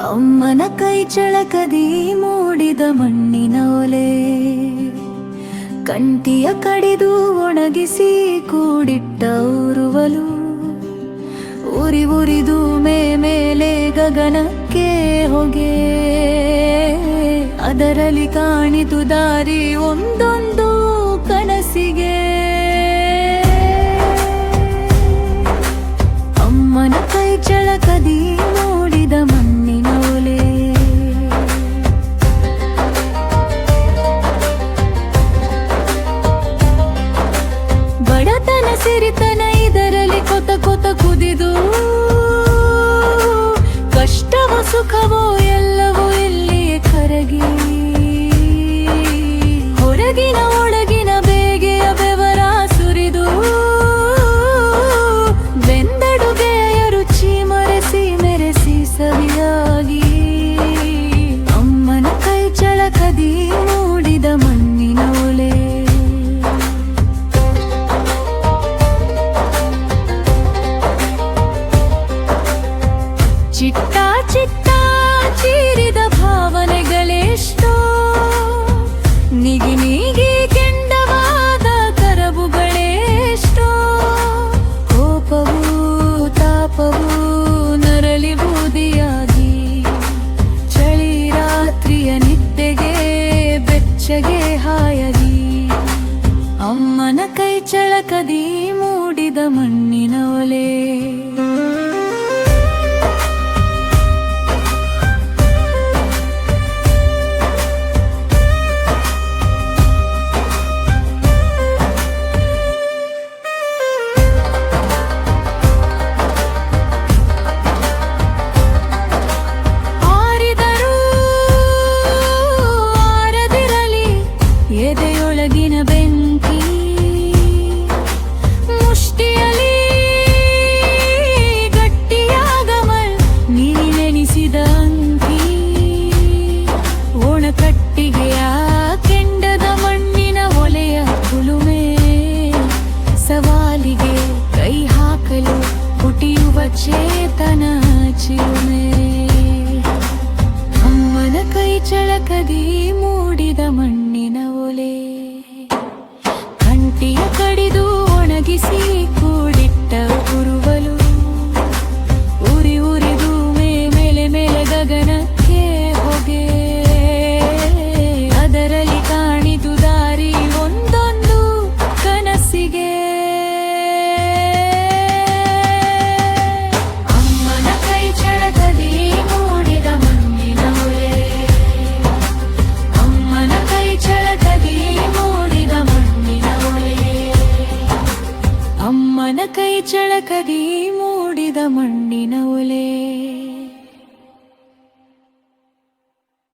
ಅಮ್ಮನ ಕೈ ಚಳಕದಿ ಮೂಡಿದ ಮಣ್ಣಿನ ಒಲೆ, ಕಂಟಿಯ ಕಡಿದು ಒಣಗಿಸಿ ಕೂಡಿಟ್ಟ ಉರುವಲು, ಉರಿ ಉರಿದು ಮೇಲೆ ಗಗನಕ್ಕೆ ಹೊಗೆ, ಅದರಲ್ಲಿ ಕಾಣಿತು ದಾರಿ ಒಂದೊಂದು ಕನಸಿಗೆ. ಅಮ್ಮನ ಕೈ ಚಳಕದಿ ಮೂಡಿದ ಮಣ್ಣಿನ ಒಲೆ, ಬಡತನ ಸಿರಿತನ ಇದರಲ್ಲಿ ಕೊತ ಕೊತ ಕುದಿದು, ಕಷ್ಟವೋ ಸುಖವೋ ಎಲ್ಲವೂ ಇಲ್ಲಿಯೇ ಕರಗಿ, ಹೊರಗಿನ ಒಳಗಿನ ಬೇಗೆಯ ಬೆವರ ಸುರಿದು, ಬೆಂದಡುಗೆಯ ರುಚಿ ಮರೆಸಿ ಮೆರೆಸಿ ಸವಿಯಾಗಿ, ಅಮ್ಮನ ಕೈ ಚಳಕದಿ ಮೂಡಿದ ಮಣ್ಣಿನ ಒಲೆ. ಚಿಟ್ಟ ಚಿಟ್ಟ ಚೀರಿದ ಭಾವನೆಗಳೆಷ್ಟೋ, ನಿಗಿ ನೀಗಿ ಕೆಂಡವಾದ ಕರಬುಗಳೆಷ್ಟೋ, ಕೋಪವೂ ತಾಪವೂ ನರಳಿ ಬೂದಿಯಾಗಿ, ಚಳಿ ರಾತ್ರಿಯ ನಿದ್ದೆಗೆ ಬೆಚ್ಚಗೆ ಹಾಯಗಿ, ಅಮ್ಮನ ಕೈ ಚಳಕದಿ ಮೂಡಿದ ಮಣ್ಣಿನ ಒಲೆ. ಎದೆಯೊಳಗಿನ ಬೆಂಕಿ ಮುಷ್ಟಿಯಲ್ಲಿ ಗಟ್ಟಿಯಾಗಮಲ್ ನೀನೆನಿಸಿದ ಅಂಕಿ, ಒಣಕಟ್ಟಿಗೆಯ ಕೆಂಡದ ಮಣ್ಣಿನ ಒಲೆಯ ಕುಲುಮೆ, ಸವಾಲಿಗೆ ಕೈ ಹಾಕಲು ಹುಟ್ಟಿಯುವ ಚೇತನ ಚಿಲುಮೆ, ಅಮ್ಮನ ಕೈ ಚಳಕದಿ ಮೂಡಿದ ಮಣ್ಣಿನ ಒಲೆ, ಕಂಟಿಯ ಕಡಿದು ಒಣಗಿಸಿ ಕೂಡಿಟ್ಟ ಉರುವಲು, ಉರಿ ಉರಿದು ಮೇಲೆ ಗಗನಕ್ಕೆ ಹೊಗೆ, ಅದರಲ್ಲಿ ಕಾಣಿತು ದಾರಿ ಒಂದೊಂದು ಕನಸಿಗೆ. ಅಮ್ಮನ ಕೈ ಚಳಕದಿ ಮೂಡಿದ ಮಣ್ಣಿನ ಒಲೆ, ಅಮ್ಮನ ಕೈ ಚಳಕದಿ ಮೂಡಿದ ಮಣ್ಣಿನ ಒಲೆ, ಅಮ್ಮನ ಕೈ ಚಳಕದಿ ಮೂಡಿದ ಮಣ್ಣಿನ ಒಲೆ.